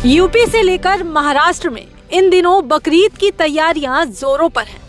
UP से लेकर महाराष्ट्र में इन दिनों बकरीद की तैयारियां जोरों पर हैं,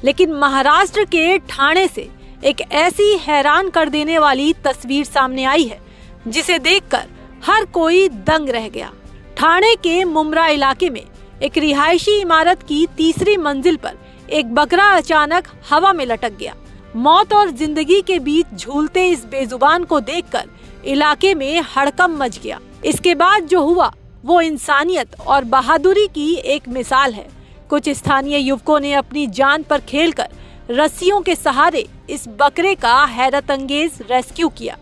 लेकिन महाराष्ट्र के ठाणे से एक ऐसी हैरान कर देने वाली तस्वीर सामने आई है जिसे देखकर हर कोई दंग रह गया। ठाणे के मुंब्रा इलाके में एक रिहायशी इमारत की तीसरी मंजिल पर एक बकरा अचानक हवा में लटक गया। मौत और जिंदगी के बीच झूलते इस बेजुबान को देखकर इलाके में हड़कंप मच गया। इसके बाद जो हुआ वो इंसानियत और बहादुरी की एक मिसाल है। कुछ स्थानीय युवकों ने अपनी जान पर खेलकर रस्सियों के सहारे इस बकरे का हैरतअंगेज रेस्क्यू किया।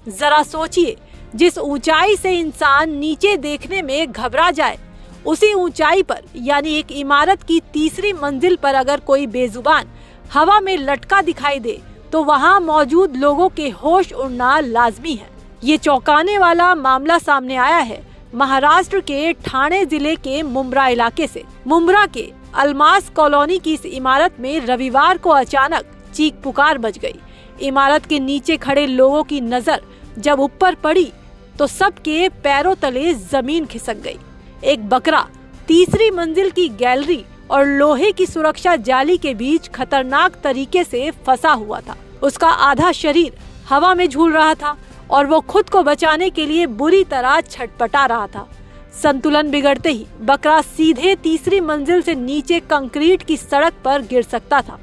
जरा सोचिए, जिस ऊंचाई से इंसान नीचे देखने में घबरा जाए, उसी ऊंचाई पर यानी एक इमारत की तीसरी मंजिल पर अगर कोई बेजुबान हवा में लटका दिखाई दे तो वहां मौजूद लोगों के होश उड़ना लाजमी है। ये चौंकाने वाला मामला सामने आया है महाराष्ट्र के ठाणे जिले के मुंब्रा इलाके से। मुंब्रा के अलमास कॉलोनी की इस इमारत में रविवार को अचानक चीख पुकार बज गई। इमारत के नीचे खड़े लोगों की नजर जब ऊपर पड़ी तो सबके पैरों तले जमीन खिसक गई। एक बकरा तीसरी मंजिल की गैलरी और लोहे की सुरक्षा जाली के बीच खतरनाक तरीके से फंसा हुआ था। उसका आधा शरीर हवा में झूल रहा था और वो खुद को बचाने के लिए बुरी तरह छटपटा रहा था। संतुलन बिगड़ते ही बकरा सीधे तीसरी मंजिल से नीचे कंक्रीट की सड़क पर गिर सकता था,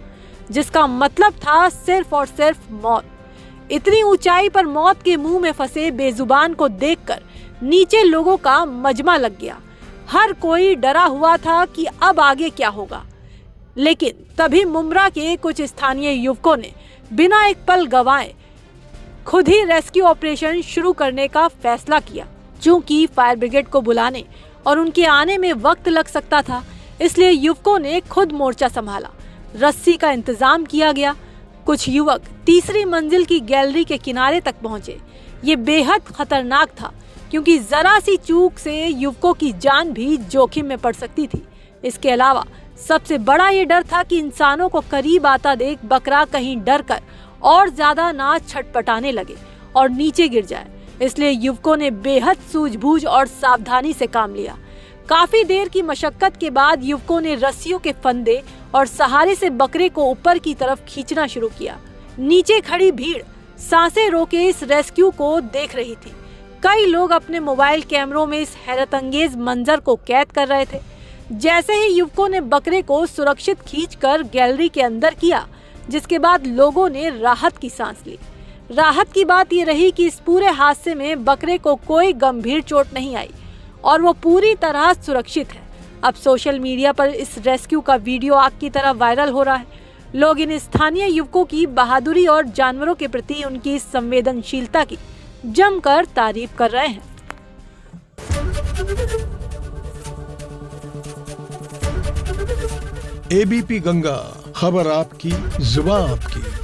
जिसका मतलब था सिर्फ और सिर्फ मौत। इतनी ऊंचाई पर मौत के मुंह में फंसे बेजुबान को देखकर नीचे लोगों का मजमा लग गया। हर कोई डरा हुआ था कि अब आगे क्या होगा। लेकिन तभी मुंब्रा के कुछ स्थानीय युवकों ने बिना एक पल गंवाए खुद ही रेस्क्यू ऑपरेशन शुरू करने का फैसला किया। चूंकि फायर ब्रिगेड को बुलाने और उनके आने में वक्त लग सकता था, इसलिए युवकों ने खुद मोर्चा संभाला। रस्सी का इंतजाम किया गया। कुछ युवक तीसरी मंजिल की गैलरी के किनारे तक पहुंचे। ये बेहद खतरनाक था क्योंकि जरा सी चूक से युवकों की जान भी जोखिम में पड़ सकती थी। इसके अलावा सबसे बड़ा ये डर था कि इंसानों को करीब आता देख बकरा कहीं डर कर और ज्यादा ना छटपटाने लगे और नीचे गिर जाए। इसलिए युवकों ने बेहद सूझबूझ और सावधानी से काम लिया। काफी देर की मशक्कत के बाद युवकों ने रस्सियों के फंदे और सहारे से बकरे को ऊपर की तरफ खींचना शुरू किया। नीचे खड़ी भीड़ सांसें रोके इस रेस्क्यू को देख रही थी। कई लोग अपने मोबाइल कैमरों में इस हैरतअंगेज मंजर को कैद कर रहे थे। जैसे ही युवकों ने बकरे को सुरक्षित खींचकर गैलरी के अंदर किया, जिसके बाद लोगों ने राहत की सांस ली। राहत की बात ये रही कि इस पूरे हादसे में बकरे को कोई गंभीर चोट नहीं आई और वो पूरी तरह सुरक्षित है। अब सोशल मीडिया पर इस रेस्क्यू का वीडियो आग की तरह वायरल हो रहा है। लोग इन स्थानीय युवकों की बहादुरी और जानवरों के प्रति उनकी संवेदनशीलता की जमकर तारीफ कर रहे हैं। एबीपी गंगा, खबर आपकी, जुबान आपकी।